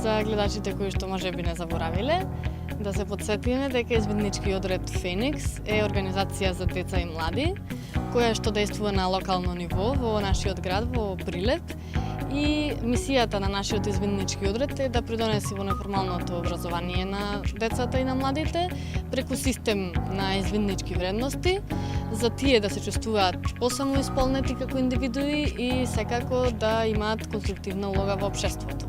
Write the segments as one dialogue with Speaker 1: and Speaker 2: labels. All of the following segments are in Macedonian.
Speaker 1: За гледачите кои што можеби не заборавиле, да се потсетиме дека извиднички одред Феникс е организација за деца и млади, која што действува на локално ниво во нашиот град, во Прилеп. И мисијата на нашиот извиднички одред е да придонеси во неформалното образование на децата и на младите преку систем на извиднички вредности, за тие да се чувствуваат посамоисполнети како индивидуи и секако да имаат конструктивна улога во општеството.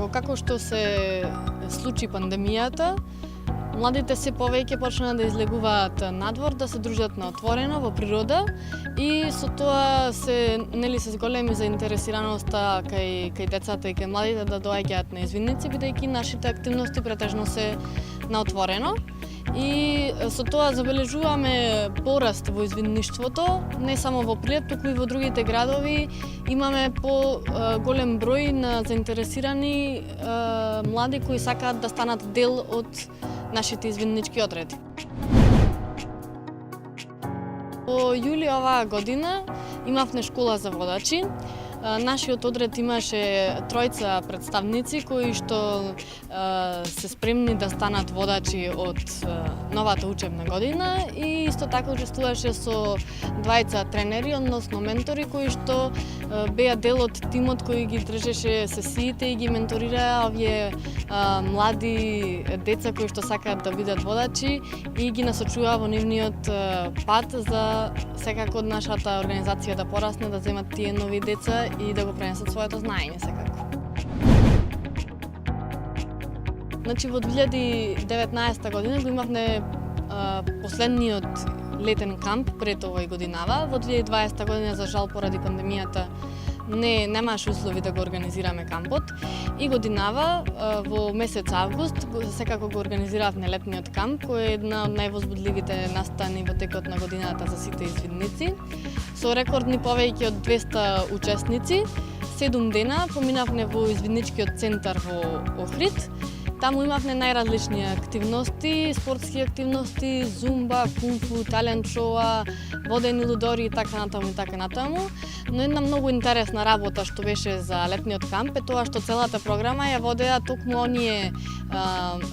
Speaker 1: Како што се случи пандемијата, младите се повеќе почнаа да излегуваат надвор, да се дружат на отворено во природа и со тоа се зголеми заинтересираноста кај децата и кај младите да доаѓаат на извидници, бидејќи нашите активности претежно се на отворено. И со тоа забележуваме пораст во извидништвото, не само во Прилеп, туку и во другите градови. Имаме голем број на заинтересирани млади кои сакаат да станат дел од нашите извиднички одреди. Во јули оваа година имавме школа за водачи. Нашиот одред имаше тројца представници кои што се спремни да станат водачи од новата учебна година и исто така учествуваше со двајца тренери, односно ментори кои што беа дел од тимот кој ги држеше сесиите и ги менторираа овие млади деца кои што сакаат да бидат водачи и ги насочуваа во нивниот пат за секако нашата организација да порасне, да земат тие нови деца и да го пренесат своето знаење секако. Значи во 2019 година го имавме последниот летен камп пред овој годинава. Во 2020 година за жал поради пандемијата немаше услови да го организираме кампот и годинава во месец август секако го организиравме летниот камп, кој е една од највозбудливите настани во текот на годината за сите извидници. Со рекордни повеќе од 200 учесници, 7 дена поминавме во извидничкиот центар во Охрид. Таму имавме најразлични активности, спортски активности, зумба, кунфу, талент шоа, водени лудори и така натаму. Но една многу интересна работа што беше за летниот камп е тоа што целата програма ја водеа токму оние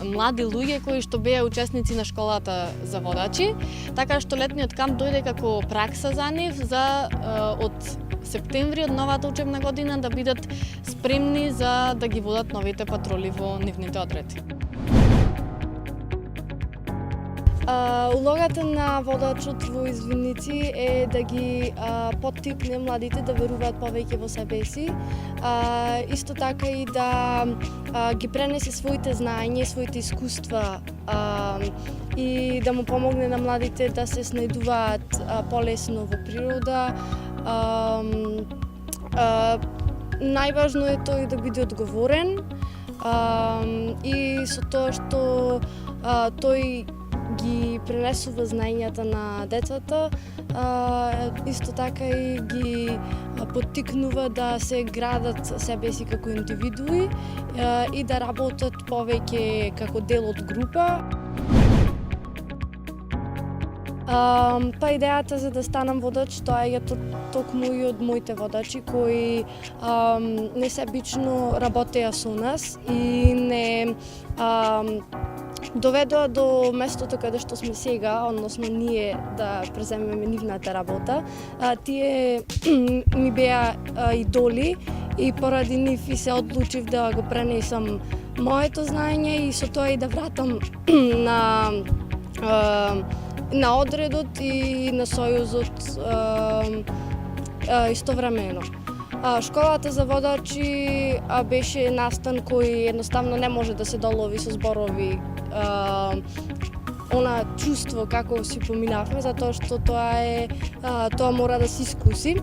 Speaker 1: млади луѓе кои што беа учесници на школата за водачи, така што летниот камп дојде како пракса за нив за од септември од новата учебна година да бидат спремни за да ги водат новите патроли во нивните одреди.
Speaker 2: Улогата на водачот во извидници е да ги поттикне младите да веруваат повеќе во себе си, исто така и да ги пренесе своите знаења, своите искуства и да му помогне на младите да се снајдуваат полесно во природа. Најважно е тој да биде одговорен и со тоа што тој ги пренесува знаењата на децата, исто така и ги поттикнува да се градат себе си како индивидуи и да работат повеќе како дел од група. Па идејата за да станам водач тоа е токму и од моите водачи кои несебично работеа со нас и не доведоа до местото каде што сме сега, односно ние да преземеме нивната работа. Тие ми беа идоли и поради нив и се одлучив да го пренесам моето знаење и со тоа и да вратам на одредот и на сојузот истовремено. Школата за водачи беше настан кој едноставно не може да се долови со зборови она чувство како си поминавме, затоа што тоа мора да се искуси.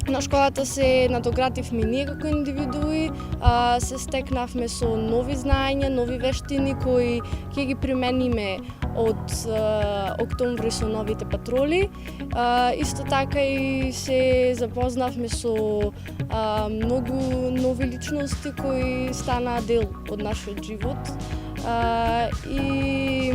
Speaker 2: На школата се надоградивме ние како индивидуи, се стекнавме со нови знаења, нови вештини кои ќе ги примениме од октомври со новите патроли. Исто така и се запознавме со многу нови личности кои станаа дел од нашиот живот. И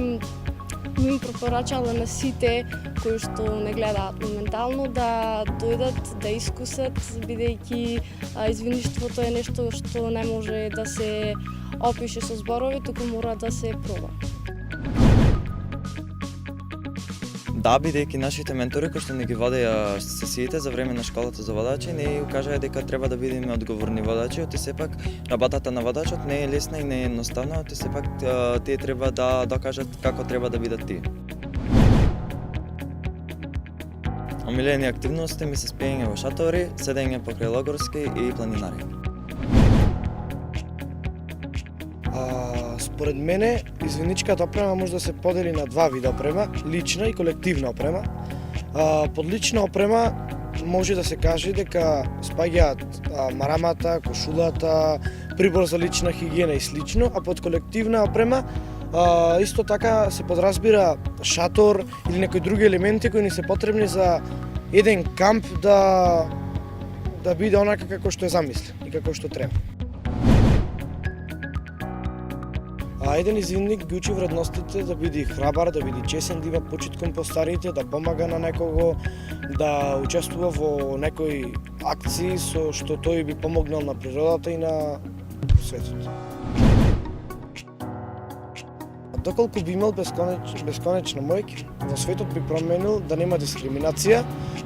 Speaker 2: би им препорачала на сите кои што не гледаат моментално да дојдат да искусат, бидејќи извинништвото е нешто што не може да се опише со зборови, туку мора да се проба.
Speaker 3: Да, бидејќи нашите ментори кои што ни ги водеа сесиите за време на школата за водачи, не укажаа дека треба да бидеме одговорни водачи, оти сепак работата на водачот не е лесна и не е едноставна, оти сепак тие треба да докажат како треба да бидат тие. Омилени активности ми се спиење во шатори, седење покрај логорски и планинари.
Speaker 4: Според мене, извинничката опрема може да се подели на два вида опрема, лична и колективна опрема. Под лична опрема може да се каже дека спаѓаат марамата, кошулата, прибор за лична хигиена и слично, а под колективна опрема исто така се подразбира шатор или некои други елементи кои ни се потребни за еден камп да биде онака како што е замислен и како што треба. Еден извинник ги учи вредностите да биде храбар, да биде чесен, да има почит кон постарите, да помага на некого, да учествува во некои акции со што тој би помогнал на природата и на светот. Доколку би имал бесконечна моќ, во светот би променил да нема дискриминација,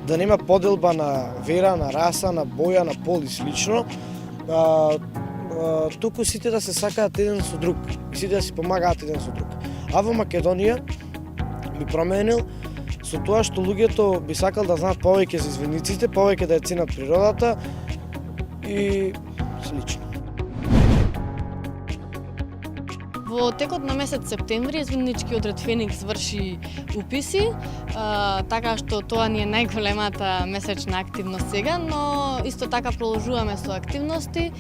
Speaker 4: да нема поделба на вера, на раса, на боја, на пол и слично, туку сите да се сакаат еден со друг и сите да си помагаат еден со друг. А во Македонија би променил со тоа што луѓето би сакал да знаат повеќе за извинниците, повеќе да ја ценат природата и слично.
Speaker 1: Во текот на месец септември извиннички одред Феникс врши уписи, така што тоа ни е најголемата месечна активност сега, но исто така продолжуваме со активности.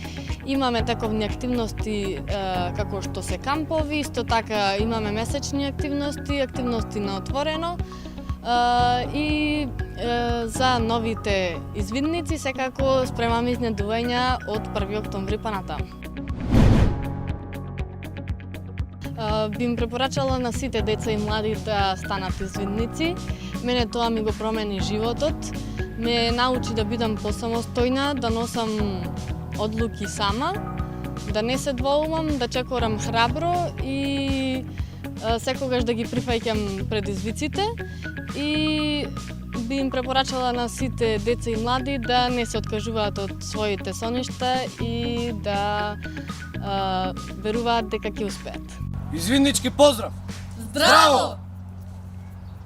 Speaker 1: Имаме таковни активности како што се кампови, исто така имаме месечни активности, активности на отворено. И за новите извинници секако спремаме изнедувања од 1 октомври па натаму. Би им препорачала на сите деца и млади да станат извинници. Мене тоа ми го промени животот. Ме научи да бидам посамостојна, да носам одлуки сама, да не се двоумам, да чекорам храбро и секогаш да ги прифаќам предизвиците. И би им препорачала на сите деца и млади да не се откажуваат од своите соништа и да веруваат дека ќе успеат.
Speaker 5: Извиннички поздрав!
Speaker 1: Здраво!